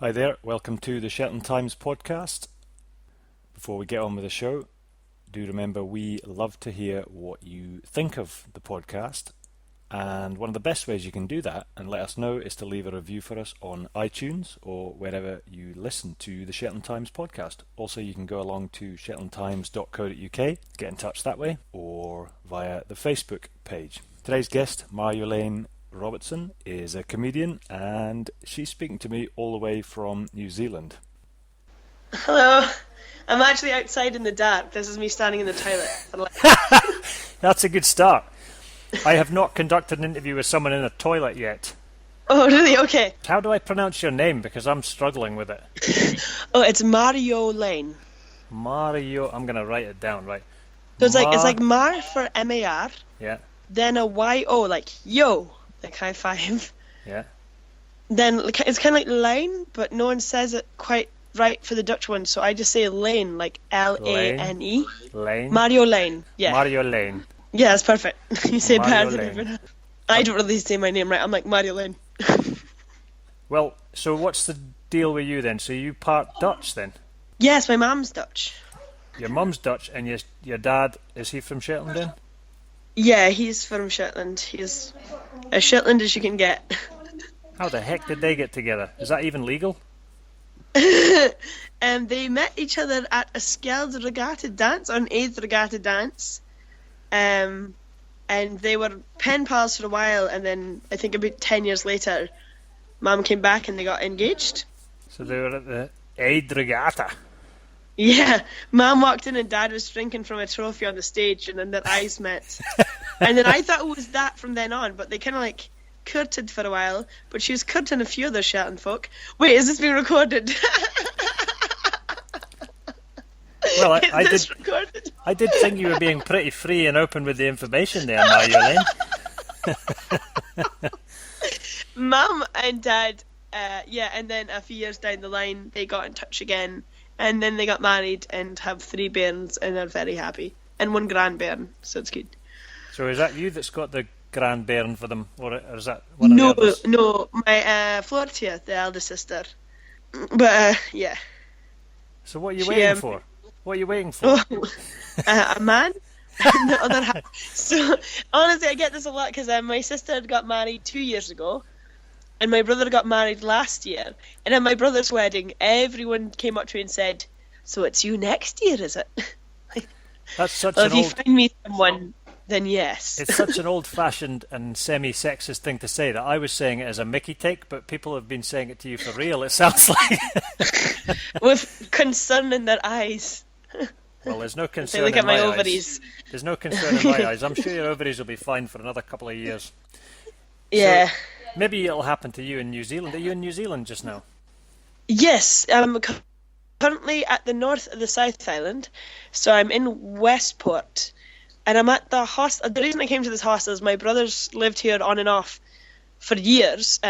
Hi there, welcome to the Shetland Times podcast. Before we get on with the show, do remember we love to hear what you think of the podcast, and one of the best ways you can do that and let us know is to leave a review for us on iTunes or wherever you listen to the Shetland Times podcast. Also, you can go along to shetlandtimes.co.uk, get in touch that way, or via the Facebook page. Today's guest, Marjolein Robertson, is a comedian, and she's speaking to me all the way from New Zealand. Hello. I'm actually outside in the dark. This is me standing in the toilet. That's a good start. I have not conducted an interview with someone in a toilet yet. Oh, really? Okay. How do I pronounce your name? Because I'm struggling with it. Oh, it's Marjolein. Mario. I'm going to write it down, right? So it's like Mar for M-A-R. Yeah. Then a Y-O, like yo, like high five. Yeah. Then it's kind of like line, but no one says it quite right for the Dutch one, so I just say Lane, like L-A-N-E. Lane. Marjolein. Yeah. Marjolein. Yeah, that's perfect. You say better than Marjolein. everyone else. I don't really say my name right. I'm like Marjolein. Well, so what's the deal with you then? So you part Dutch then? Yes, my mum's Dutch. Your mum's Dutch, and your dad, is he from Shetland then? Yeah, he's from Shetland. He's as Shetland as you can get. How the heck did they get together? Is that even legal? And they met each other at a Skeld regatta dance, or an 8th regatta dance. And they were pen pals for a while, and then I think about 10 years later, Mum came back and they got engaged. So they were at the Aid Regatta. Yeah, Mum walked in and Dad was drinking from a trophy on the stage, and then their eyes met. And then I thought it was that from then on, but they kind of like courted for a while, but she was courting a few other Shetland folk. Wait, is this being recorded? Well, Recorded? I did think you were being pretty free and open with the information there, Marjolein. Mum and Dad, and then a few years down the line, they got in touch again, and then they got married and have 3 bairns, and they're very happy. And 1 grandbairn, so it's good. So is that you that's got the grandbairn for them, or is that one of the others? No, my Floria, the eldest sister. But, yeah. So what are you waiting for? What are you waiting for? A man? On the other hand. So, honestly, I get this a lot because my sister got married 2 years ago, and my brother got married last year. And at my brother's wedding, everyone came up to me and said, "So it's you next year, is it?" That's such well, an if you old... find me someone, then yes. It's such an old-fashioned and semi-sexist thing to say that I was saying it as a Mickey take, but people have been saying it to you for real, it sounds like. With concern in their eyes. Well, there's no concern They look in at my my ovaries. eyes. There's no concern in my eyes. I'm sure your ovaries will be fine for another couple of years. Yeah. So, maybe it'll happen to you in New Zealand. Are you in New Zealand just now? Yes, I'm currently at the north of the South Island, so I'm in Westport, and I'm at the hostel. The reason I came to this hostel is my brothers lived here on and off for years,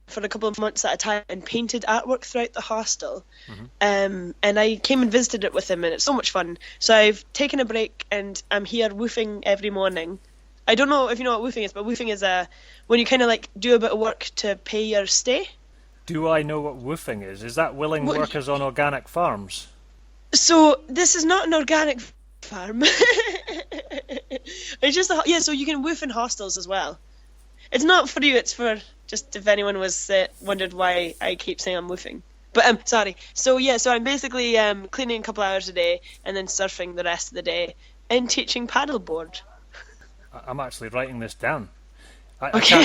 for a couple of months at a time, and painted artwork throughout the hostel. Mm-hmm. And I came and visited it with them, and it's so much fun. So I've taken a break, and I'm here woofing every morning. I don't know if you know what woofing is, but woofing is when you kind of like do a bit of work to pay your stay. Do I know what woofing is? Is that willing workers on organic farms? So this is not an organic farm. It's just so you can woof in hostels as well. It's not for you, it's for just if anyone was wondered why I keep saying I'm woofing. But sorry. So I'm basically cleaning a couple hours a day and then surfing the rest of the day and teaching paddleboard. I'm actually writing this down. Okay.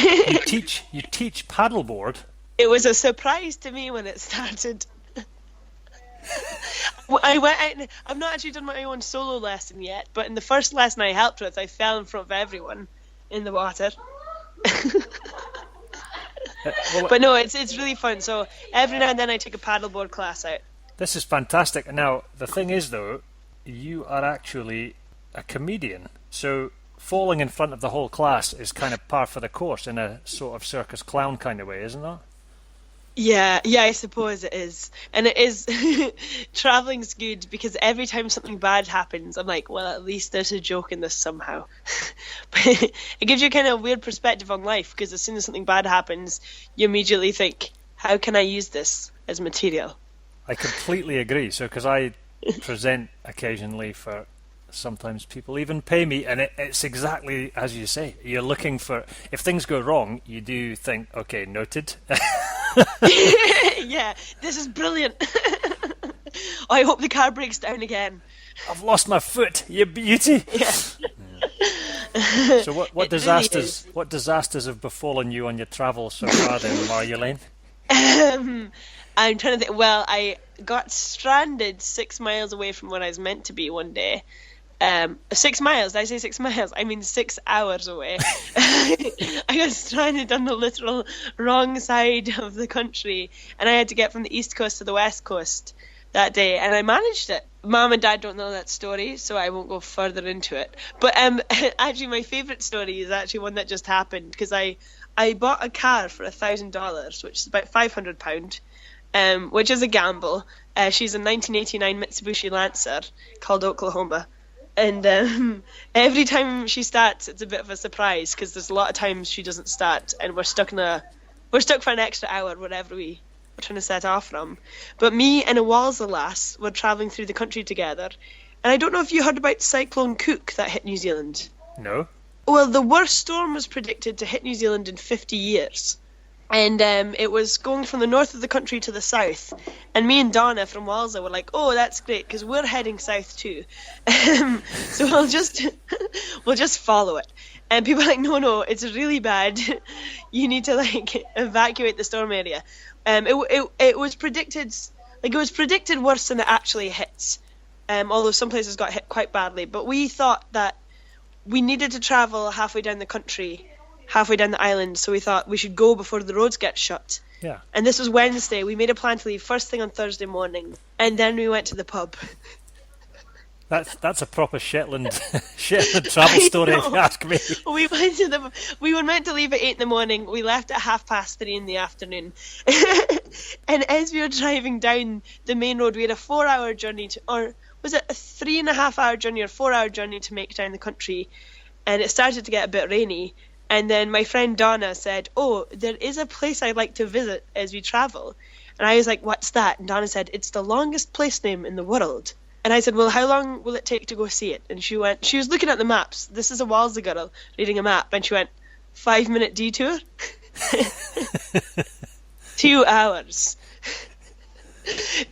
You teach paddleboard? It was a surprise to me when it started. I went out and I've not actually done my own solo lesson yet, but in the first lesson I helped with, I fell in front of everyone in the water. But no, it's really fun. So every now and then I take a paddleboard class out. This is fantastic. Now, the thing is, though, you are actually a comedian. So falling in front of the whole class is kind of par for the course in a sort of circus clown kind of way, isn't that? Yeah, I suppose it is. And it is, traveling's good because every time something bad happens, I'm like, well, at least there's a joke in this somehow. But it gives you kind of a weird perspective on life because as soon as something bad happens, you immediately think, how can I use this as material? I completely agree. So, because I present occasionally for sometimes people even pay me, and it's exactly as you say. You're looking for, if things go wrong, you do think, okay, noted. Yeah, this is brilliant. I hope the car breaks down again. I've lost my foot, you beauty. Yeah. So what disasters what disasters have befallen you on your travel so far then, Marjolein? I'm trying to think. Well, I got stranded 6 miles away from where I was meant to be one day. 6 miles? Did I say 6 miles? I mean 6 hours away. I got stranded on the literal wrong side of the country, and I had to get from the east coast to the west coast that day, and I managed it. Mom and Dad don't know that story, so I won't go further into it. But actually, my favourite story is actually one that just happened, because I bought a car for $1,000, which is about £500, which is a gamble. She's a 1989 Mitsubishi Lancer called Oklahoma. And every time she starts, it's a bit of a surprise, because there's a lot of times she doesn't start, and we're stuck for an extra hour wherever we're trying to set off from. But me and a Walser lass were travelling through the country together, and I don't know if you heard about Cyclone Cook that hit New Zealand. No. Well, the worst storm was predicted to hit New Zealand in 50 years. And it was going from the north of the country to the south. And me and Donna from Walser were like, oh, that's great, because we're heading south too. So we'll just follow it. And people are like, no, it's really bad. You need to evacuate the storm area. It was predicted worse than it actually hit. Although some places got hit quite badly. But we thought that we needed to travel halfway down the country, halfway down the island, so we thought we should go before the roads get shut. Yeah. And this was Wednesday. We made a plan to leave first thing on Thursday morning, and then we went to the pub. That's a proper Shetland travel story, if you ask me. We were meant to leave at 8 in the morning. We left at 3:30 in the afternoon. And as we were driving down the main road, we had a 4-hour journey or was it a 3.5-hour journey or 4-hour journey to make down the country? And it started to get a bit rainy. And then my friend Donna said, oh, there is a place I'd like to visit as we travel. And I was like, what's that? And Donna said, it's the longest place name in the world. And I said, well, how long will it take to go see it? And she was looking at the maps. This is a Walser girl reading a map. And she went, 5-minute detour? 2 hours.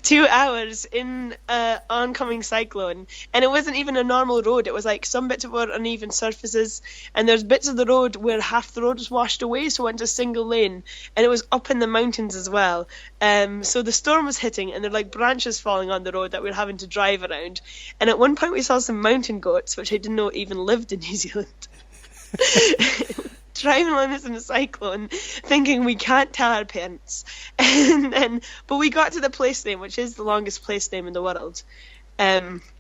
2 hours in oncoming cyclone, and it wasn't even a normal road. It was like some bits were uneven surfaces, and there's bits of the road where half the road was washed away, so it went to single lane, and it was up in the mountains as well. So the storm was hitting, and there were like branches falling on the road that we were having to drive around. And at one point we saw some mountain goats, which I didn't know even lived in New Zealand. Driving along this in a cyclone, thinking we can't tell our parents, but we got to the place name, which is the longest place name in the world,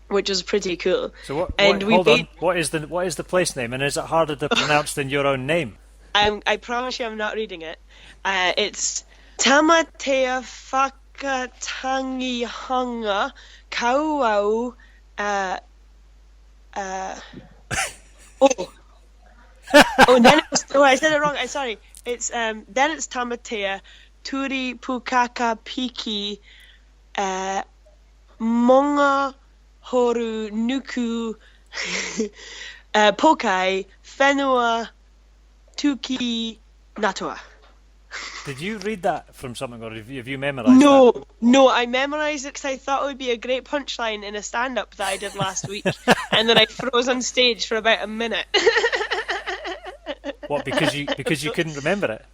which was pretty cool. So hold on. What is the place name, and is it harder to pronounce than your own name? I promise you, I'm not reading it. It's Tamatea Whakatangihanga Kauau. And then I said it wrong. I'm sorry. It's then it's Tamatea Turi Pukaka Piki Monga Horu Nuku Pokai Whenua Tuki Natua. Did you read that from something, or have you memorised that? No, I memorised it because I thought it would be a great punchline in a stand-up that I did last week, and then I froze on stage for about a minute. What, because you couldn't remember it?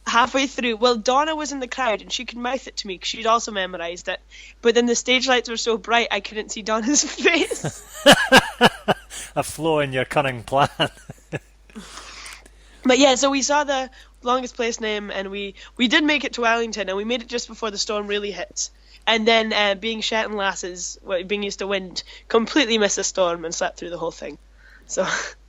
Halfway through, well, Donna was in the crowd and she could mouth it to me because she'd also memorised it. But then the stage lights were so bright I couldn't see Donna's face. A flaw in your cunning plan. But yeah, so we saw the longest place name, and we did make it to Wellington, and we made it just before the storm really hit. And then being Shetland lasses, being used to wind, completely missed the storm and slept through the whole thing. So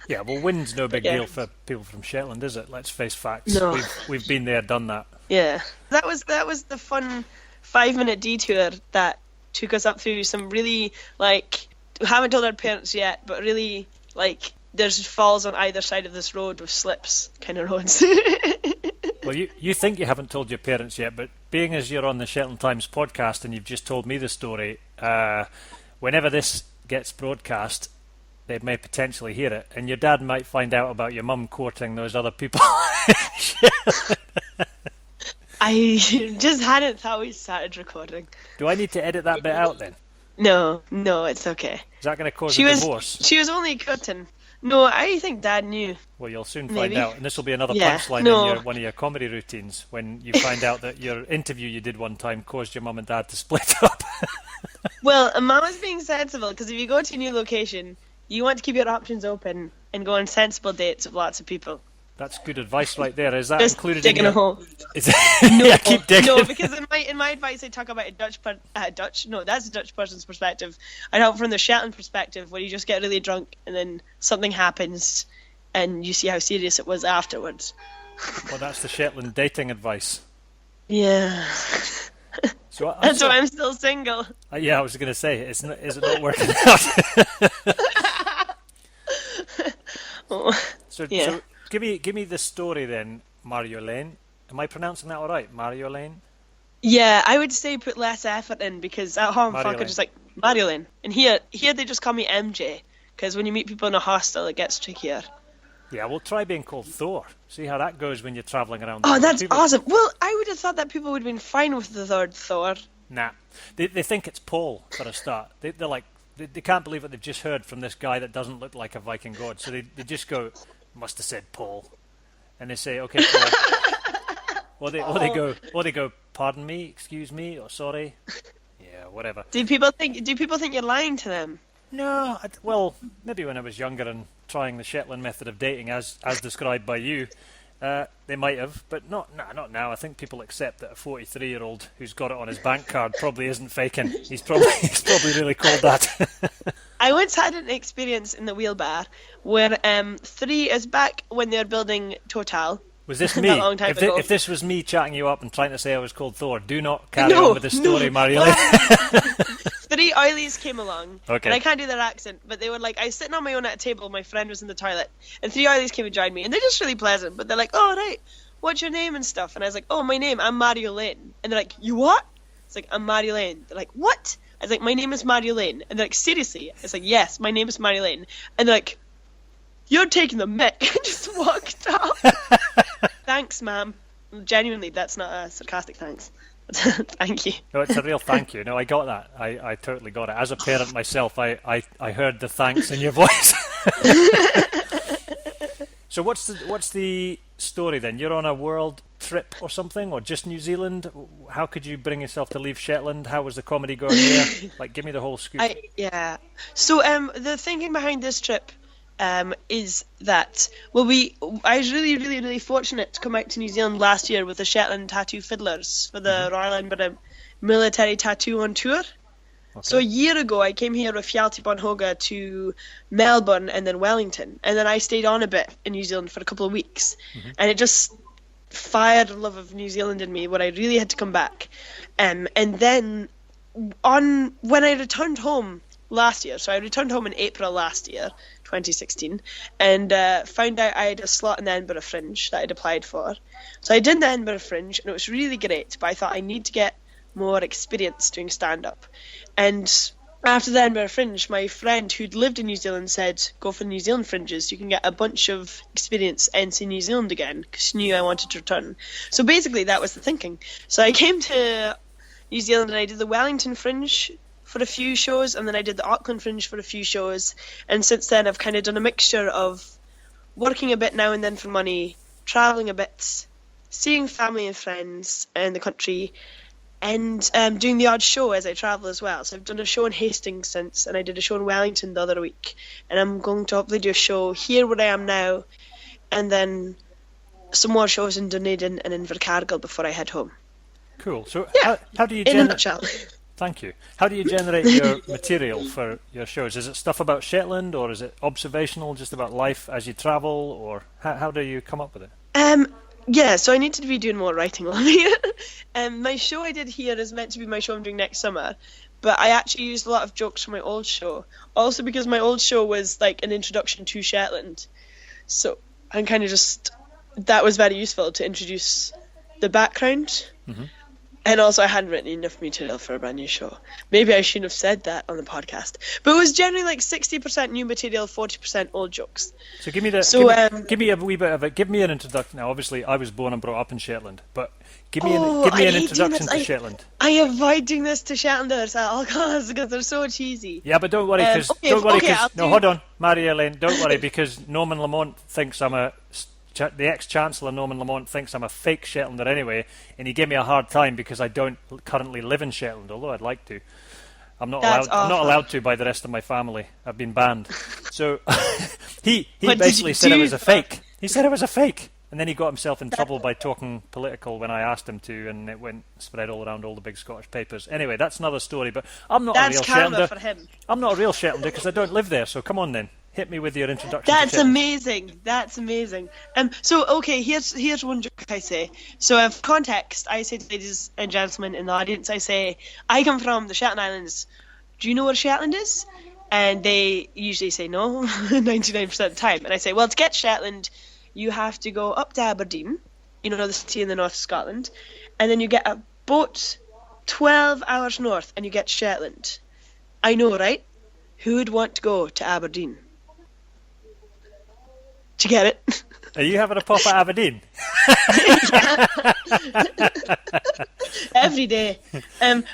yeah, well, wind's no big deal for people from Shetland, is it? Let's face facts. No. We've been there, done that. Yeah, that was the fun 5-minute detour that took us up through some really, like, we haven't told our parents yet, but really, like, there's falls on either side of this road with slips kind of roads. Well, you think you haven't told your parents yet, but being as you're on the Shetland Times podcast and you've just told me the story, whenever this gets broadcast, they may potentially hear it, and your dad might find out about your mum courting those other people. I just hadn't thought we started recording. Do I need to edit that bit out then? No, it's okay. Is that going to cause a divorce? She was only courting. No, I think Dad knew. Well, you'll soon Maybe. find out, and this will be another Yeah, punchline no. in one of your comedy routines when you find out that your interview you did one time caused your mum and dad to split up. Well, Mama's being sensible, because if you go to a new location, you want to keep your options open and go on sensible dates with lots of people. That's good advice right there. Is that Just included digging in your... a hole. Is it... yeah, keep digging. No, because in my advice I talk about that's a Dutch person's perspective. I talk from the Shetland perspective, where you just get really drunk and then something happens and you see how serious it was afterwards. Well, that's the Shetland dating advice. Yeah. So That's why I'm still single. Yeah, I was going to say, is it not working out? So give me the story then, Marjolein. Am I pronouncing that all right, Marjolein? Yeah, I would say put less effort in, because at home folk Marjolein. are just like Marjolein, and here they just call me MJ, because when you meet people in a hostel it gets trickier. Yeah, we'll try being called Thor. See how that goes when you're travelling around. Oh, that's awesome. Well, I would have thought that people would have been fine with the third Thor. Nah, they think it's Paul for a start. They're like they can't believe what they've just heard from this guy that doesn't look like a Viking god. So they just go, must have said Paul, and they say, okay, Paul. or they go, pardon me, excuse me, or sorry. Yeah, whatever. Do people think you're lying to them? No, well, maybe when I was younger and trying the Shetland method of dating as described by you, they might have, but not now. I think people accept that a 43-year-old who's got it on his bank card probably isn't faking. He's probably really called that. I once had an experience in the wheelbar where is back when they were building Total. Was this me? A long time ago. If this was me chatting you up and trying to say I was called Thor, do not carry on with the story, Marjolein. 3 Oilies came along, Okay. and I can't do their accent, but they were like, I was sitting on my own at a table, my friend was in the toilet, and 3 Oilies came and joined me, and they're just really pleasant, but they're like, oh, right, what's your name and stuff? And I was like, oh, my name, I'm Marjolein. And they're like, you what? It's like, I'm Marjolein. They're like, what? I was like, my name is Marjolein. And they're like, seriously? I was like, yes, my name is Marjolein. And they're like, you're taking the mick. I just walked up. Thanks, ma'am. Genuinely, that's not a sarcastic thanks. Thank you. No, it's a real thank you. No, I got that. I totally got it. As a parent myself, I heard the thanks in your voice. So what's the story then? You're on a world trip or something, or just New Zealand? How could you bring yourself to leave Shetland? How was the comedy going there? Like, give me the whole scoop. So the thinking behind this trip is that I was really, really, really fortunate to come out to New Zealand last year with the Shetland Tattoo Fiddlers for the Royal Edinburgh Military Tattoo on Tour. Okay. So a year ago I came here with Hjalti Bonhoga to Melbourne and then Wellington, and then I stayed on a bit in New Zealand for a couple of weeks, and it just fired a love of New Zealand in me where I really had to come back. And then when I returned home last year, so I returned home in April last year, 2016, and found out I had a slot in the Edinburgh Fringe that I'd applied for. So I did the Edinburgh Fringe, and it was really great, but I thought I need to get more experience doing stand-up. And after the Edinburgh Fringe, my friend who'd lived in New Zealand said, go for the New Zealand Fringes, you can get a bunch of experience and see New Zealand again, because she knew I wanted to return. So basically that was the thinking. So I came to New Zealand and I did the Wellington Fringe for a few shows, and then I did the Auckland Fringe for a few shows, and since then I've kind of done a mixture of working a bit now and then for money, travelling a bit, seeing family and friends in the country, and doing the odd show as I travel as well. So I've done a show in Hastings since, and I did a show in Wellington the other week, and I'm going to hopefully do a show here where I am now, and then some more shows in Dunedin and in Invercargill before I head home. Cool. So yeah, how do you in a nutshell. Thank you. How do you generate your material for your shows? Is it stuff about Shetland, or is it observational, just about life as you travel, or how do you come up with it? Yeah, so I need to be doing more writing on it. My show I did here is meant to be my show I'm doing next summer, but I actually used a lot of jokes from my old show. Also because my old show was like an introduction to Shetland. So I'm kind of just that was very useful to introduce the background. Mm-hmm. And also, I hadn't written enough material for a brand new show. Maybe I shouldn't have said that on the podcast. But it was generally like 60% new material, 40% old jokes. So give me the. So, give me a wee bit of it. Give me an introduction. Now, obviously, I was born and brought up in Shetland, but give me an introduction to Shetland. I avoid doing this to Shetlanders at all costs because they're so cheesy. Yeah, but don't worry, because hold on, Marjolein, don't worry, because Norman Lamont thinks the ex-Chancellor Norman Lamont thinks I'm a fake Shetlander anyway, and he gave me a hard time because I don't currently live in Shetland, although I'd like to. I'm not allowed to by the rest of my family. I've been banned. So he basically said I was a fake. He said I was a fake, and then he got himself in trouble by talking political when I asked him to, and it went spread all around all the big Scottish papers. Anyway, that's another story. But I'm not a real Shetlander. For him. I'm not a real Shetlander because I don't live there. So come on then. Hit me with your introduction. That's amazing. That's amazing. So, okay, here's one joke I say. So, for context, I say to ladies and gentlemen in the audience, I say, I come from the Shetland Islands. Do you know where Shetland is? And they usually say no, 99% of the time. And I say, well, to get Shetland, you have to go up to Aberdeen, the city in the north of Scotland, and then you get a boat 12 hours north, and you get Shetland. I know, right? Who would want to go to Aberdeen? Do you get it? Are you having a pop at Aberdeen? Every day.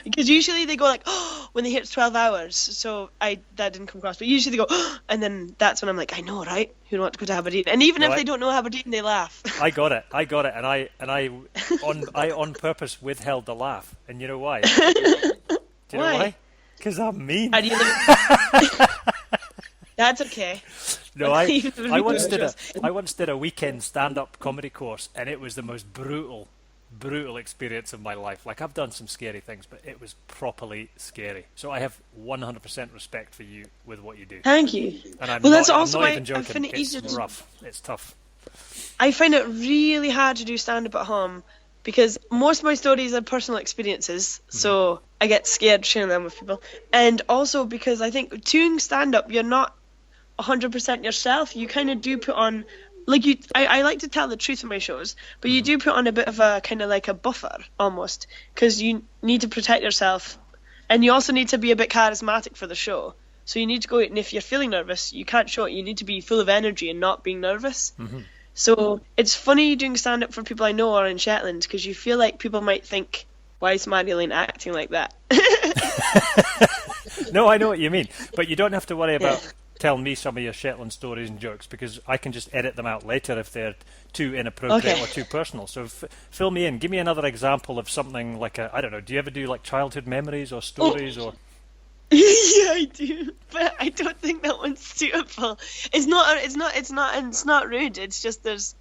Because usually they go like, oh, when they hit 12 hours. So that didn't come across. But usually they go, oh, and then that's when I'm like, I know, right? Who want to go to Aberdeen? And even if they don't know Aberdeen, they laugh. I got it. And I on purpose withheld the laugh. And you know why? Do you know why? Because I'm mean. How do you live? That's okay. No, I once did a weekend stand-up comedy course, and it was the most brutal experience of my life. Like, I've done some scary things, but it was properly scary. So I have 100% respect for you with what you do. Thank you. And I'm that's not also even joking. It's rough. It's tough. I find it really hard to do stand-up at home because most of my stories are personal experiences, so I get scared sharing them with people. And also because I think doing stand-up, you're not 100% yourself. You kind of do put on, I like to tell the truth in my shows, but you do put on a bit of a kind of like a buffer almost, because you need to protect yourself, and you also need to be a bit charismatic for the show. So you need to go, and if you're feeling nervous, you can't show it. You need to be full of energy and not being nervous. Mm-hmm. So it's funny doing stand-up for people I know are in Shetland, because you feel like people might think, why is Marjolein acting like that? No, I know what you mean, but you don't have to worry about telling me some of your Shetland stories and jokes, because I can just edit them out later if they're too inappropriate or too personal. So fill me in. Give me another example of something like I don't know. Do you ever do like childhood memories or stories or? Yeah, I do, but I don't think that one's suitable. It's not rude. It's just there's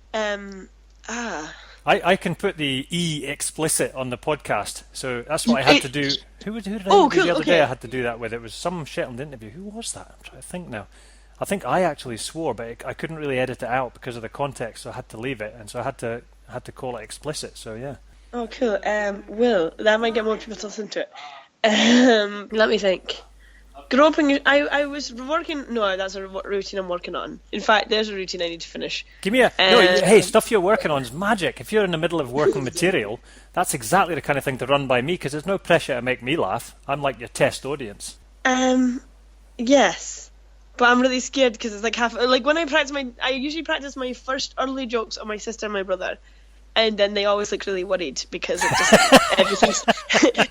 I can put the explicit on the podcast, so that's what I had to do. Who did I interview the other day? I had to do that with. It was some Shetland interview. Who was that? I'm trying to think now. I think I actually swore, but I couldn't really edit it out because of the context, so I had to leave it, and so I had to call it explicit. So yeah. Oh, cool. Will that might get more people to listen to it. Let me think. Groping. I was working. No, that's a routine I'm working on. In fact, there's a routine I need to finish. Give me hey, stuff you're working on is magic. If you're in the middle of working material, that's exactly the kind of thing to run by me, because there's no pressure to make me laugh. I'm like your test audience. Yes, but I'm really scared because it's like when I usually practice my first early jokes on my sister and my brother. And then they always look really worried because it just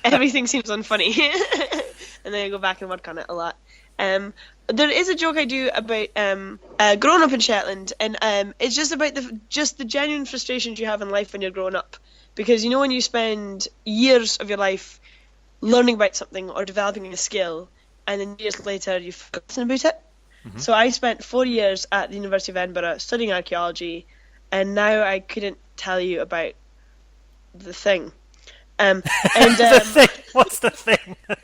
everything seems unfunny. And then I go back and work on it a lot. There is a joke I do about growing up in Shetland, and it's just about the genuine frustrations you have in life when you're growing up. Because when you spend years of your life learning about something or developing a skill, and then years later you've forgotten about it. Mm-hmm. So I spent 4 years at the University of Edinburgh studying archaeology, and now I couldn't tell you about the thing. The thing? What's the thing? I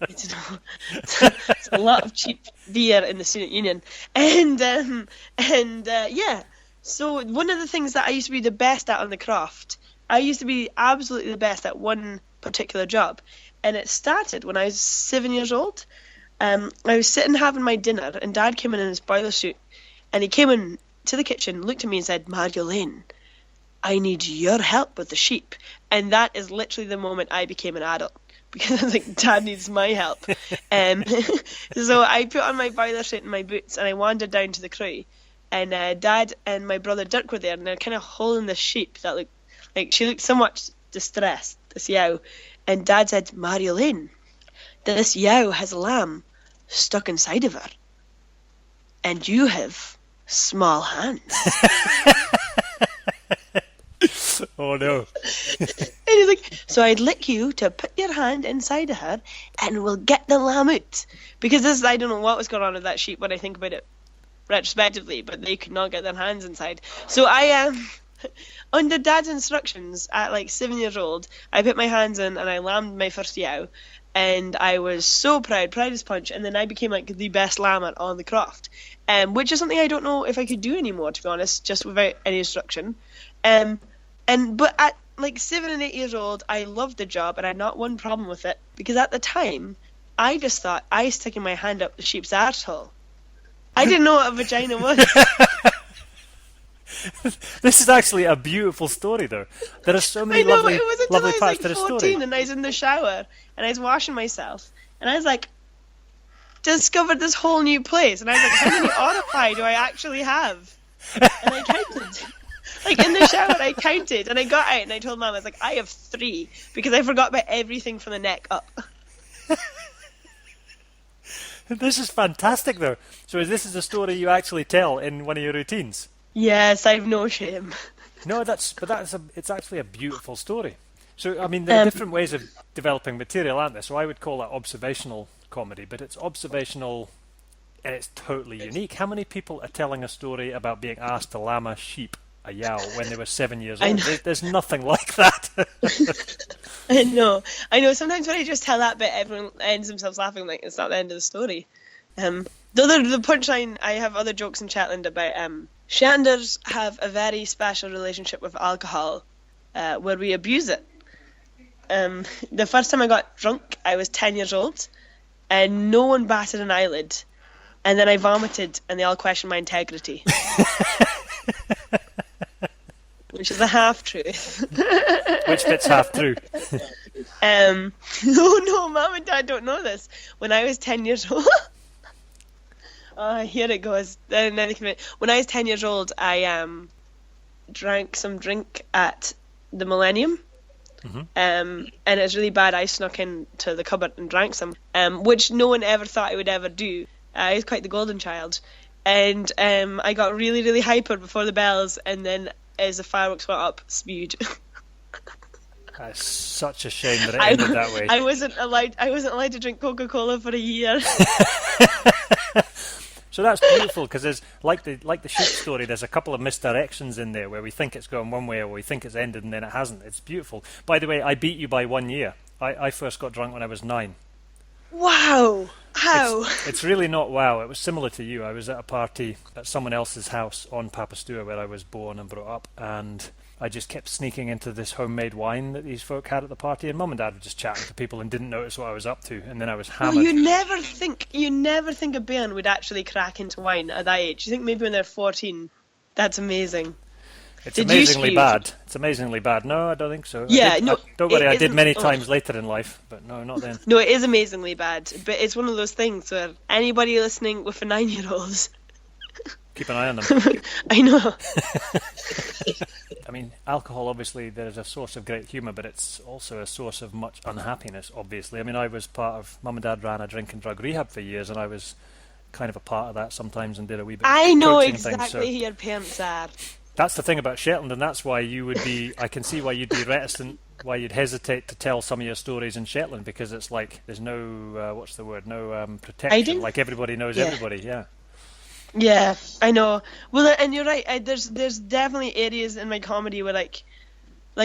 don't know. It's a lot of cheap beer in the student union, yeah. So one of the things that I used to be the best at on the craft, I used to be absolutely the best at one particular job, and it started when I was 7 years old. I was sitting having my dinner, and Dad came in his boiler suit, and he came in to the kitchen, looked at me and said, "Marjolein, I need your help with the sheep." And that is literally the moment I became an adult. Because I was like, Dad needs my help. So I put on my boiler suit and my boots and I wandered down to the crew. And Dad and my brother Dirk were there, and they're kind of holding the sheep that looked like, she looked somewhat distressed, this yow. And Dad said, "Marjolein, this yow has a lamb stuck inside of her. And you have small hands." Oh no. And he's like, "So I'd like you to put your hand inside of her and we'll get the lamb out." Because I don't know what was going on with that sheep when I think about it retrospectively, but they could not get their hands inside. So I under Dad's instructions at like 7 years old, I put my hands in and I lambed my first yow, and I was so proud as punch, and then I became like the best lammer on the craft, which is something I don't know if I could do anymore, to be honest, just without any instruction. But at like 7 and 8 years old, I loved the job and I had not one problem with it, because at the time I just thought I was sticking my hand up the sheep's arsehole. I didn't know what a vagina was. This is actually a beautiful story, though. There are so many lovely parts to the story. I was like 14 and I was in the shower and I was washing myself and I was like, discovered this whole new place, and I was like, how many autopsy do I actually have? And I counted. Like in the shower, I counted, and I got out and I told Mum, I was like, I have 3, because I forgot about everything from the neck up. This is fantastic, though. So this is a story you actually tell in one of your routines? Yes, I've no shame. No, it's actually a beautiful story. So, I mean, there are different ways of developing material, aren't there? So I would call that observational comedy, but it's observational and it's totally unique. How many people are telling a story about being asked to lamb a sheep, a yow, when they were 7 years old? There's nothing like that. I know. Sometimes when I just tell that bit, everyone ends themselves laughing like it's not the end of the story. The punchline, I have other jokes in Shetland about Shetlanders have a very special relationship with alcohol, where we abuse it. The first time I got drunk, I was 10 years old, and no one batted an eyelid. And then I vomited, and they all questioned my integrity. Which is a half-truth. Which bit's half-true? No, Mum and Dad don't know this. When I was 10 years old... here it goes. When I was 10 years old, I drank some drink at the Millennium. Mm-hmm. And it was really bad. I snuck into the cupboard and drank some, which no one ever thought I would ever do. I was quite the golden child. And I got really, really hyper before the bells, and then as the fireworks went up, spewed. That's such a shame that it ended that way. I wasn't allowed to drink Coca-Cola for a year. So that's beautiful, because there's like the sheep story. There's a couple of misdirections in there where we think it's going one way or we think it's ended and then it hasn't. It's beautiful. By the way, I beat you by 1 year. I first got drunk when I was 9. Wow! How? It's really not wow. It was similar to you. I was at a party at someone else's house on Papastua where I was born and brought up, and I just kept sneaking into this homemade wine that these folk had at the party, and Mum and Dad were just chatting to people and didn't notice what I was up to, and then I was hammered. Well, you never think a bairn would actually crack into wine at that age. You think maybe when they're 14. That's amazing. It's amazingly bad. It's amazingly bad. No, I don't think so. Yeah, don't worry, I did many times later in life, but no, not then. No, it is amazingly bad, but it's one of those things where anybody listening with a 9-year-old... Keep an eye on them. I know. I mean, alcohol, obviously, there's a source of great humour, but it's also a source of much unhappiness, obviously. I mean, I was part of... Mum and Dad ran a drink and drug rehab for years, and I was kind of a part of that sometimes and did a wee bit of I know coaching exactly things, so who your parents are. That's the thing about Shetland, and that's why you would be... I can see why you'd be reticent, why you'd hesitate to tell some of your stories in Shetland, because it's like there's no... what's the word? No protection. Like everybody knows everybody, yeah. Yeah, I know. Well, and you're right. There's definitely areas in my comedy where like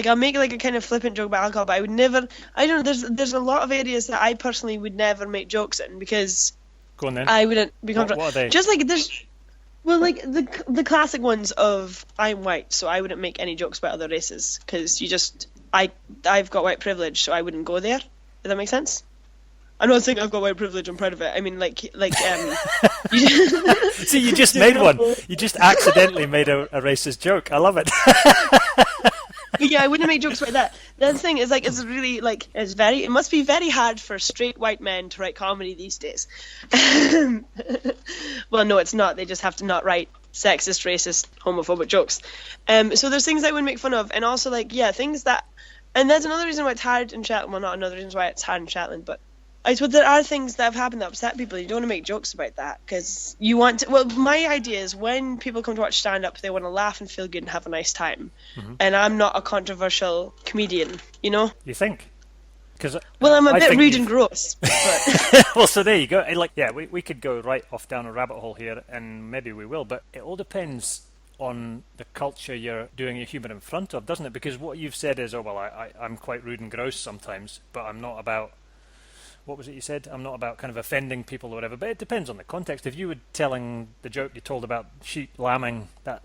I'll make like a kind of flippant joke about alcohol, but I would never. I don't know. There's a lot of areas that I personally would never make jokes in because Go on then. I wouldn't be comfortable. What are they? Just like there's, well, like the classic ones of I'm white, so I wouldn't make any jokes about other races because I've got white privilege, so I wouldn't go there. Does that make sense? I'm not saying I've got white privilege. I'm proud of it. I mean, See, you just made one. You just accidentally made a racist joke. I love it. Yeah, I wouldn't make jokes about that. The other thing is, it's really, it must be very hard for straight white men to write comedy these days. Well, no, it's not. They just have to not write sexist, racist, homophobic jokes. So there's things I wouldn't make fun of, and also, things that, and that's another reason why it's hard in Shetland. Well, not another reason why it's hard in Shetland, but I suppose there are things that have happened that upset people. You don't want to make jokes about that because you want to. Well, my idea is when people come to watch stand-up, they want to laugh and feel good and have a nice time. Mm-hmm. And I'm not a controversial comedian, you know. You think? Well, I'm a bit rude and gross. But... Well, so there you go. We could go right off down a rabbit hole here, and maybe we will. But it all depends on the culture you're doing your humour in front of, doesn't it? Because what you've said is, I'm quite rude and gross sometimes, but I'm not about. What was it you said? I'm not about kind of offending people or whatever, but it depends on the context. If you were telling the joke you told about sheep lambing, that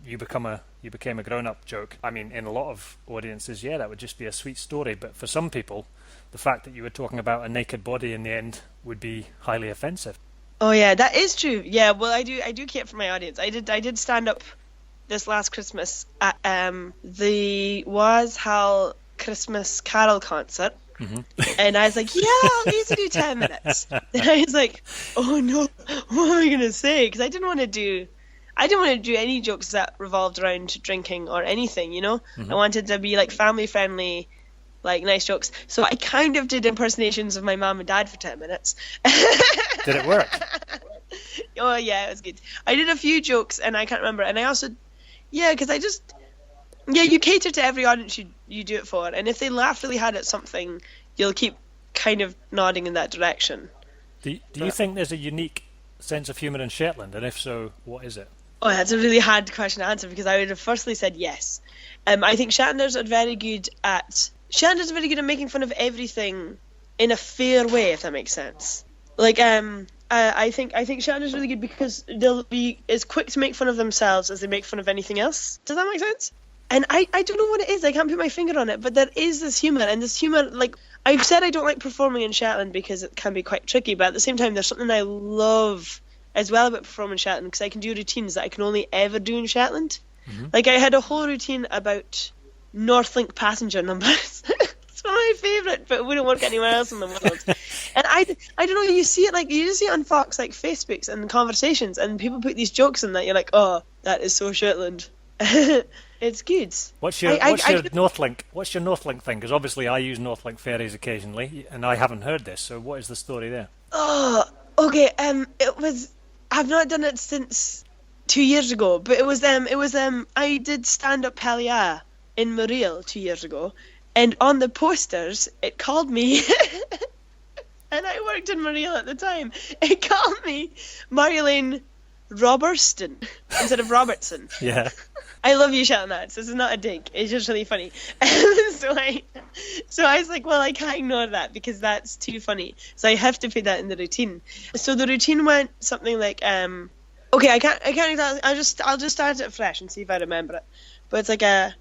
you became a grown-up joke. I mean, in a lot of audiences, that would just be a sweet story. But for some people, the fact that you were talking about a naked body in the end would be highly offensive. Oh yeah, that is true. Yeah, well, I do care for my audience. I did stand up this last Christmas at the Was Hal Christmas Carol concert. Mm-hmm. And I was like, I'll easily do 10 minutes. Then I was like, oh no, what am I going to say? Because I didn't want to do any jokes that revolved around drinking or anything, you know? Mm-hmm. I wanted to be family friendly, nice jokes. So I kind of did impersonations of my mom and dad for 10 minutes. Did it work? Oh yeah, it was good. I did a few jokes and I can't remember. And I also, because you cater to every audience you do it for, and if they laugh really hard at something, you'll keep kind of nodding in that direction. Do you think there's a unique sense of humour in Shetland, and if so, what is it? Oh, that's a really hard question to answer because I would have firstly said yes. I think Shetlanders are very good at making fun of everything in a fair way, if that makes sense. I think Shetlanders are really good because they'll be as quick to make fun of themselves as they make fun of anything else. Does that make sense? And I don't know what it is. I can't put my finger on it, but there is this humour, and this humour, I've said I don't like performing in Shetland because it can be quite tricky, but at the same time, there's something I love as well about performing in Shetland because I can do routines that I can only ever do in Shetland. Mm-hmm. I had a whole routine about Northlink passenger numbers. It's one of my favourite, but it wouldn't work anywhere else in the world. And I don't know, you see it you just see it on Fox, Facebooks and conversations, and people put these jokes in that you're like, oh, that is so Shetland. It's good. What's your Northlink? What's your Northlink thing? Because obviously I use Northlink ferries occasionally, and I haven't heard this. So what is the story there? Oh, okay. I've not done it since 2 years ago, but it was I did stand up Pelia in Muriel 2 years ago, and on the posters it called me. And I worked in Muriel at the time. It called me Marjolein Robertson instead of Robertson. Yeah. I love you shouting that. This is not a dig. It's just really funny. So I was like, well, I can't ignore that because that's too funny. So I have to put that in the routine. So the routine went something like, okay, I can't exactly. I'll just start it fresh and see if I remember it. But it's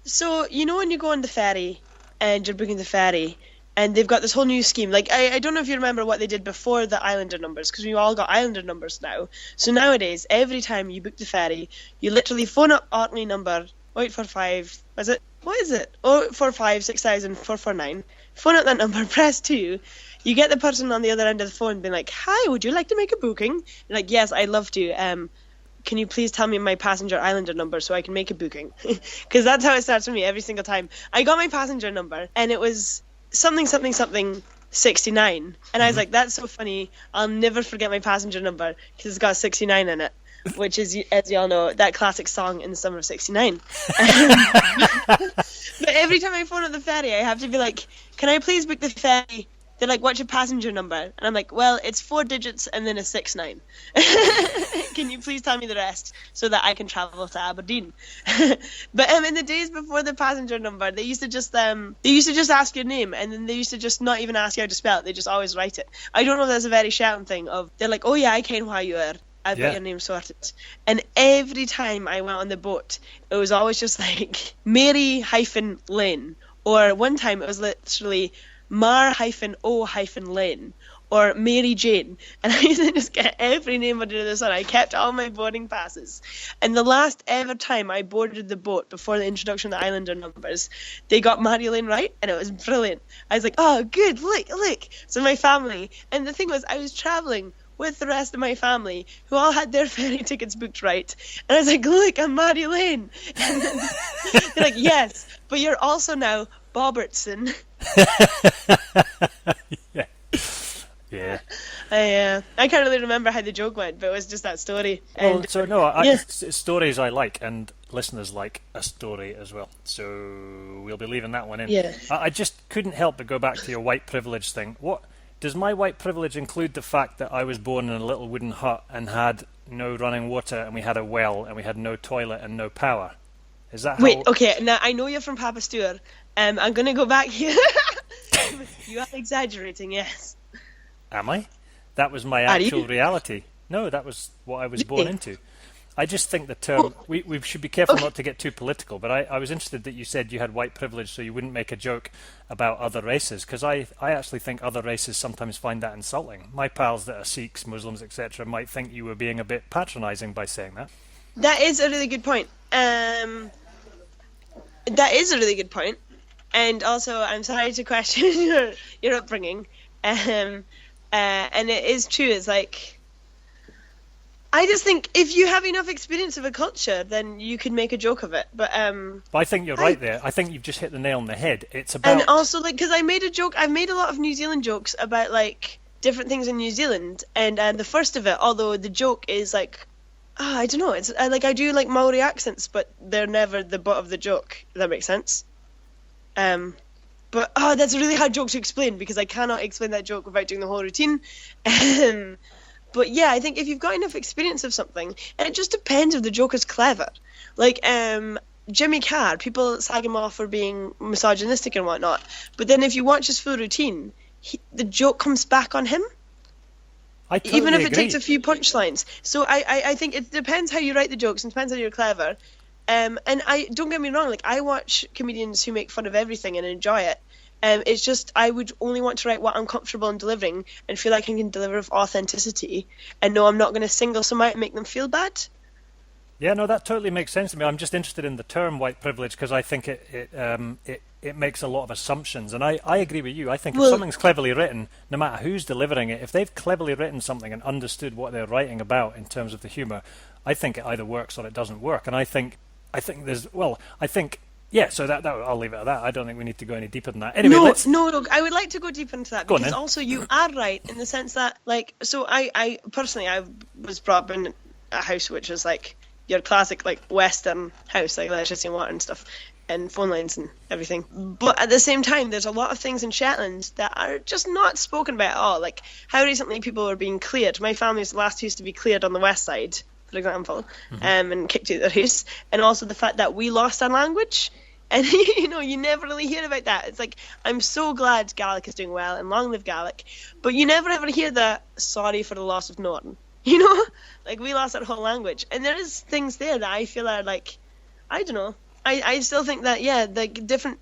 so you know when you go on the ferry and you're booking the ferry. And they've got this whole new scheme. I don't know if you remember what they did before the Islander numbers, because we've all got Islander numbers now. So nowadays, every time you book the ferry, you literally phone up Orkney number 0845. What is it? 0845 6000 449. Phone up that number, press 2. You get the person on the other end of the phone being like, "Hi, would you like to make a booking?" You're like, "Yes, I'd love to. Can you please tell me my passenger Islander number so I can make a booking?" Because that's how it starts for me every single time. I got my passenger number, and it was something 69, and I was like, that's so funny, I'll never forget my passenger number because it's got 69 in it, which is, as you all know, that classic song In the Summer of 69. But every time I phone up the ferry I have to be like, can I please book the ferry? They're like, what's your passenger number? And I'm like, well, it's 4 digits and then a 69. Can you please tell me the rest so that I can travel to Aberdeen? But in the days before the passenger number, they used to just ask your name, and then they used to just not even ask you how to spell it. They just always write it. I don't know if that's a very Shetland thing of, they're like, oh yeah, I ken who you are. I've got your name sorted. And every time I went on the boat, it was always just like Mary-Lane. Or one time it was literally Mar-O-Lane or Mary Jane. And I used to just get every name under the sun. I kept all my boarding passes. And the last ever time I boarded the boat before the introduction of the Islander numbers, they got Marjolein right, and it was brilliant. I was like, oh, good, look. So my family, and the thing was, I was travelling with the rest of my family, who all had their ferry tickets booked right. And I was like, look, I'm Marjolein. And then they're like, yes, but you're also now Robertson. Yeah. Yeah. I can't really remember how the joke went, but it was just that story. Well, And so no, yeah. stories I like, and listeners like a story as well. So we'll be leaving that one in. Yeah. I just couldn't help but go back to your white privilege thing. What does my white privilege include? The fact that I was born in a little wooden hut and had no running water, and we had a well, and we had no toilet and no power? Is that how... Wait, okay, now I know you're from Papa Stewart. I'm going to go back here. You are exaggerating, yes. Am I? That was my Are you? actual reality. No, that was what I was born Really? into. I just think the term... We should be careful not to get too political, but I was interested that you said you had white privilege so you wouldn't make a joke about other races, because I actually think other races sometimes find that insulting. My pals that are Sikhs, Muslims, etc. might think you were being a bit patronising by saying that. That is a really good point. That is a really good point. And also, I'm sorry to question your upbringing. And it is true. It's like, I just think if you have enough experience of a culture, then you can make a joke of it. But I think you're right there. I think you've just hit the nail on the head. It's about... And also, like, because I made a joke, I've made a lot of New Zealand jokes about, like, different things in New Zealand. And the first of it, although the joke is, like, I don't know, it's like I do, like, Maori accents, but they're never the butt of the joke, if that makes sense. But, that's a really hard joke to explain, because I cannot explain that joke without doing the whole routine. But yeah, I think if you've got enough experience of something, and it just depends if the joke is clever. Like, Jimmy Carr, people slag him off for being misogynistic and whatnot, but then if you watch his full routine, the joke comes back on him. I totally Even if it agree. takes a few punchlines. So I think it depends how you write the jokes, and depends how you're clever. And I don't get me wrong, like, I watch comedians who make fun of everything and enjoy it. It's just I would only want to write what I'm comfortable in delivering and feel like I can deliver with authenticity, and know I'm not going to single some out and make them feel bad. Yeah, no, that totally makes sense to me. I'm just interested in the term white privilege because I think it makes a lot of assumptions, and I agree with you. I think if something's cleverly written, no matter who's delivering it, if they've cleverly written something and understood what they're writing about in terms of the humour, I think it either works or it doesn't work. And I think so that I'll leave it at that. I don't think we need to go any deeper than that. Anyway, No, I would like to go deep into that, Go on, because then. also you are right in the sense that, like, so I personally, I was brought up in a house which was like your classic, like, Western house, like electricity and water and stuff, and phone lines and everything. But at the same time, there's a lot of things in Shetland that are just not spoken about at all. Like how recently people were being cleared. My family was the last house to be cleared on the west side, for example, and kicked out of their house. And also the fact that we lost our language. And, you never really hear about that. It's like, I'm so glad Gaelic is doing well, and long live Gaelic. But you never ever hear the, sorry for the loss of Norton. Like, we lost our whole language. And there is things there that I feel are, like, I don't know. I still think that, yeah, like, different...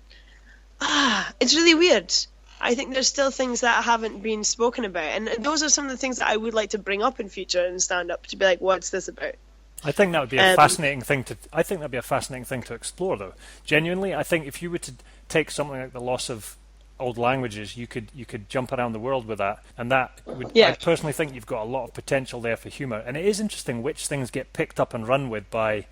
it's really weird. I think there's still things that haven't been spoken about. And those are some of the things that I would like to bring up in future and stand up to be like, what's this about? I think that would be a fascinating thing to. I think that'd be a fascinating thing to explore, though. Genuinely, I think if you were to take something like the loss of old languages, you could jump around the world with that, and that would. Yeah. I personally think you've got a lot of potential there for humour, and it is interesting which things get picked up and run with by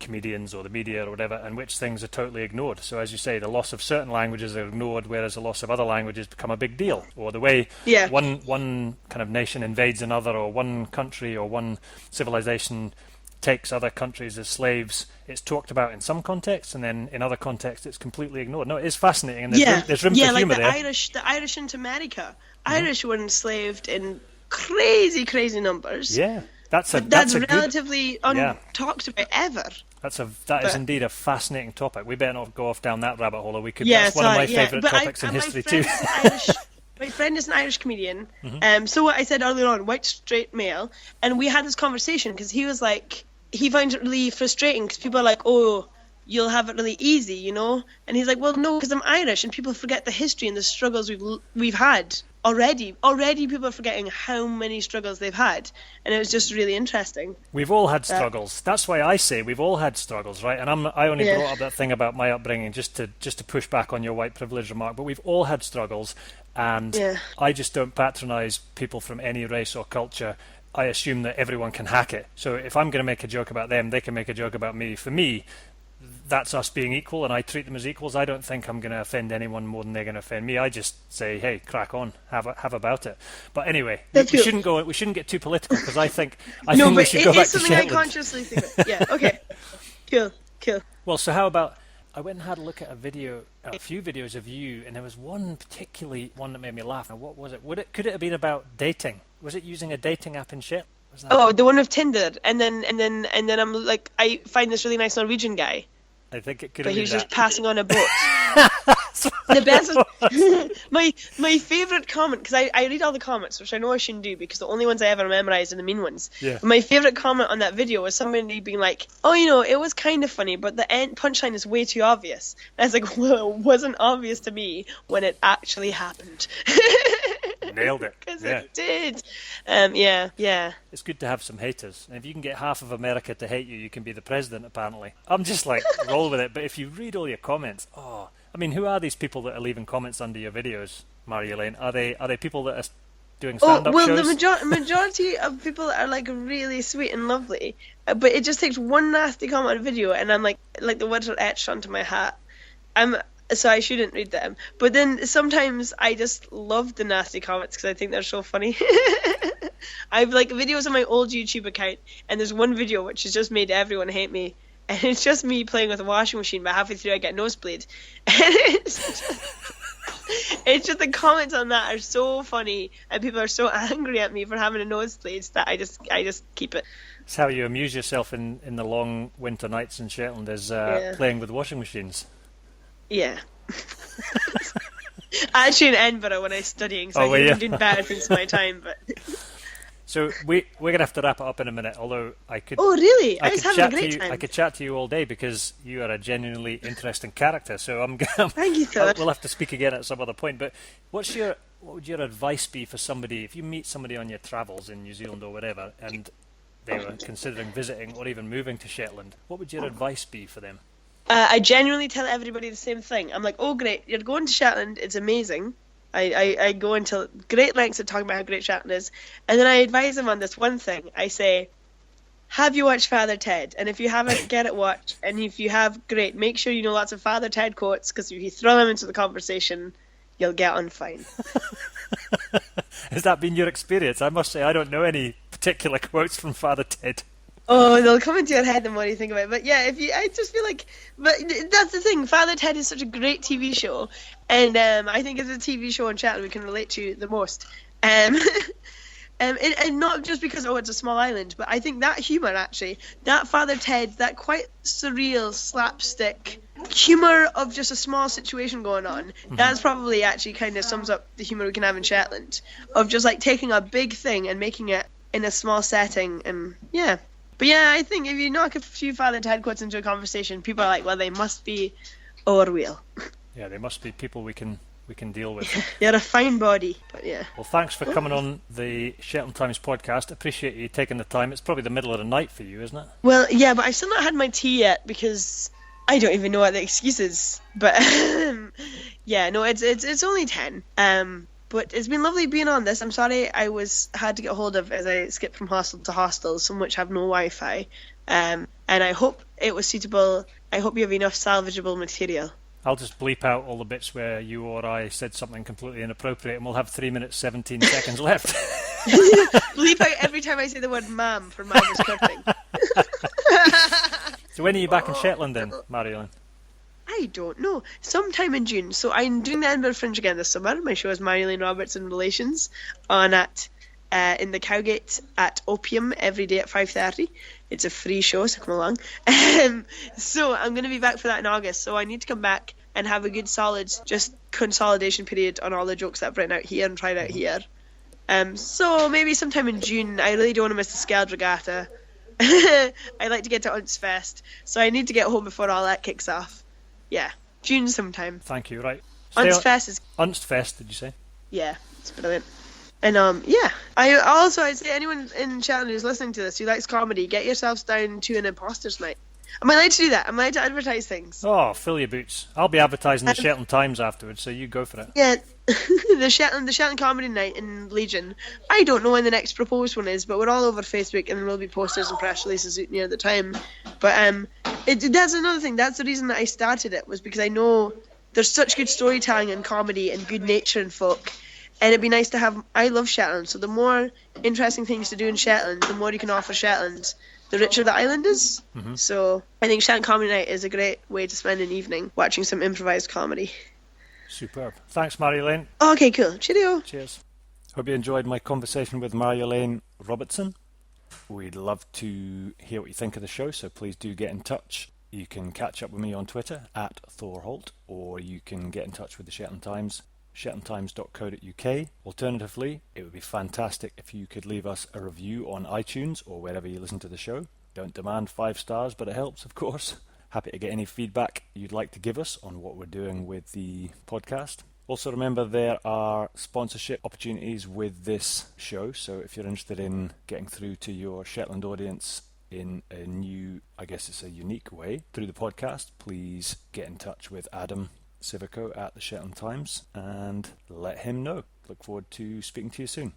comedians or the media or whatever, and which things are totally ignored. So, as you say, the loss of certain languages are ignored, whereas the loss of other languages become a big deal. Or the way one kind of nation invades another, or one country or one civilization takes other countries as slaves, it's talked about in some contexts, and then in other contexts it's completely ignored. No, it is fascinating, and there's room for like humour there. The Irish into America. Irish were enslaved in crazy numbers. Yeah, that's relatively untalked about ever. That is indeed a fascinating topic. We better not go off down that rabbit hole, or we could. That's one of my favourite topics in history too. My friend is an Irish comedian. So what I said earlier on, white straight male, and we had this conversation because he was like, he found it really frustrating because people are like, oh, you'll have it really easy, you know? And he's like, well, no, because I'm Irish, and people forget the history and the struggles we've had already. Already people are forgetting how many struggles they've had, and it was just really interesting. We've all had struggles. That's why I say we've all had struggles, right? And I only brought up that thing about my upbringing just to push back on your white privilege remark, but we've all had struggles, and I just don't patronise people from any race or culture. I assume that everyone can hack it. So if I'm going to make a joke about them, they can make a joke about me. For me, that's us being equal, and I treat them as equals. I don't think I'm going to offend anyone more than they're going to offend me. I just say, hey, crack on, have about it. But anyway, we shouldn't get too political, because I think we should go back to Shetland. No, but it's something I consciously think about. Yeah, okay. Cool. Well, so how about, I went and had a look at a few videos of you, and there was one that made me laugh. Now, what was it? Could it have been about dating? Was it using a dating app in Shetland? Oh, the one with Tinder, and then I'm like, I find this really nice Norwegian guy. I think it could but have been he was that. just passing on a boat. The best, my favourite comment, because I read all the comments, which I know I shouldn't do because the only ones I ever memorise are the mean ones. Yeah. My favourite comment on that video was somebody being like, oh, you know, it was kind of funny, but the end punchline is way too obvious. And I was like, well, it wasn't obvious to me when it actually happened. Nailed it. Because it did. Yeah. It's good to have some haters. And if you can get half of America to hate you, you can be the president, apparently. I'm just like, roll with it. But if you read all your comments, I mean, who are these people that are leaving comments under your videos, Marjolein? Are they people that are doing stand-up shows? The majority of people are like really sweet and lovely. But it just takes one nasty comment on a video, and I'm like the words are etched onto my hat. So I shouldn't read them. But then sometimes I just love the nasty comments because I think they're so funny. I've like videos on my old YouTube account, and there's one video which has just made everyone hate me. And it's just me playing with a washing machine, but halfway through I get a nosebleed. And it's just the comments on that are so funny, and people are so angry at me for having a nosebleed that I just keep it. It's how you amuse yourself in the long winter nights in Shetland, is playing with washing machines. Yeah. Actually in Edinburgh when I was studying, so I've been doing better things in my time. But so we're going to have to wrap it up in a minute, although I could... Oh, really? I was having a great time. I could chat to you all day because you are a genuinely interesting character, so Thank you, Thor. We'll have to speak again at some other point, but what would your advice be for somebody, if you meet somebody on your travels in New Zealand or wherever, and they were considering visiting or even moving to Shetland, what would your advice be for them? I genuinely tell everybody the same thing. I'm like, oh, great, you're going to Shetland. It's amazing. I go into great lengths of talking about how great Shetland is. And then I advise them on this one thing. I say, have you watched Father Ted? And if you haven't, get it watched. And if you have, great. Make sure you know lots of Father Ted quotes, because if you throw them into the conversation, you'll get on fine. Has that been your experience? I must say I don't know any particular quotes from Father Ted. Oh, they'll come into your head the more you think about it. But yeah, I just feel like, but that's the thing. Father Ted is such a great TV show, and I think it's a TV show in Shetland we can relate to the most. And not just because it's a small island, but I think that humour actually, that Father Ted, that quite surreal slapstick humour of just a small situation going on, that's probably actually kind of sums up the humour we can have in Shetland, of just like taking a big thing and making it in a small setting, and yeah. But yeah, I think if you knock a few Father Ted quotes into a conversation, people are like, well, they must be real. Yeah, they must be people we can deal with. You're a fine body, but yeah. Well, thanks for coming on the Shetland Times podcast. Appreciate you taking the time. It's probably the middle of the night for you, isn't it? Well, yeah, but I've still not had my tea yet because I don't even know what the excuse is. But yeah, no, it's only 10. But it's been lovely being on this. I'm sorry I had to get hold of as I skipped from hostel to hostel, some which have no Wi-Fi. And I hope it was suitable. I hope you have enough salvageable material. I'll just bleep out all the bits where you or I said something completely inappropriate, and we'll have 3 minutes 17 seconds left. Bleep out every time I say the word ma'am for ma'am is clipping. So when are you back in Shetland then, Marjolein? I don't know. Sometime in June. So I'm doing the Edinburgh Fringe again this summer. My show is Marjolein Robertson Relations on in the Cowgate at Opium every day at 5:30. It's a free show, so come along. So I'm going to be back for that in August. So I need to come back and have a good solid just consolidation period on all the jokes that I've written out here and tried out here. So maybe sometime in June. I really don't want to miss the Skeld Regatta. I like to get to Unstfest, so I need to get home before all that kicks off. Yeah, June sometime. Thank you. Right. Unstfest is Unstfest, did you say? yeah, it's brilliant. And yeah, I'd say anyone in Shetland who's listening to this who likes comedy, get yourselves down to an imposters night. I'm allowed to do that. I'm allowed to advertise things. Oh, fill your boots. I'll be advertising the Shetland Times afterwards, so you go for it. Yeah, the Shetland Comedy Night in Legion. I don't know when the next proposed one is, but we're all over Facebook, and there will be posters and press releases out near the time. But that's another thing. That's the reason that I started it, was because I know there's such good storytelling and comedy and good nature in folk, and it'd be nice to have. I love Shetland, so the more interesting things to do in Shetland, the more you can offer Shetland, the richer the island is. Mm-hmm. So I think Shetland Comedy Night is a great way to spend an evening watching some improvised comedy. Superb. Thanks, Marjolein. Okay, cool. Cheerio. Cheers. Hope you enjoyed my conversation with Marjolein Robertson. We'd love to hear what you think of the show, so please do get in touch. You can catch up with me on Twitter at Thor Holt, or you can get in touch with the Shetland Times, shetlandtimes.co.uk. Alternatively, it would be fantastic if you could leave us a review on iTunes or wherever you listen to the show. Don't demand 5 stars, but it helps, of course. Happy to get any feedback you'd like to give us on what we're doing with the podcast. Also remember, there are sponsorship opportunities with this show, so if you're interested in getting through to your Shetland audience in a new, I guess it's a unique way, through the podcast, please get in touch with Adam Civico at the Shetland Times and let him know. Look forward to speaking to you soon.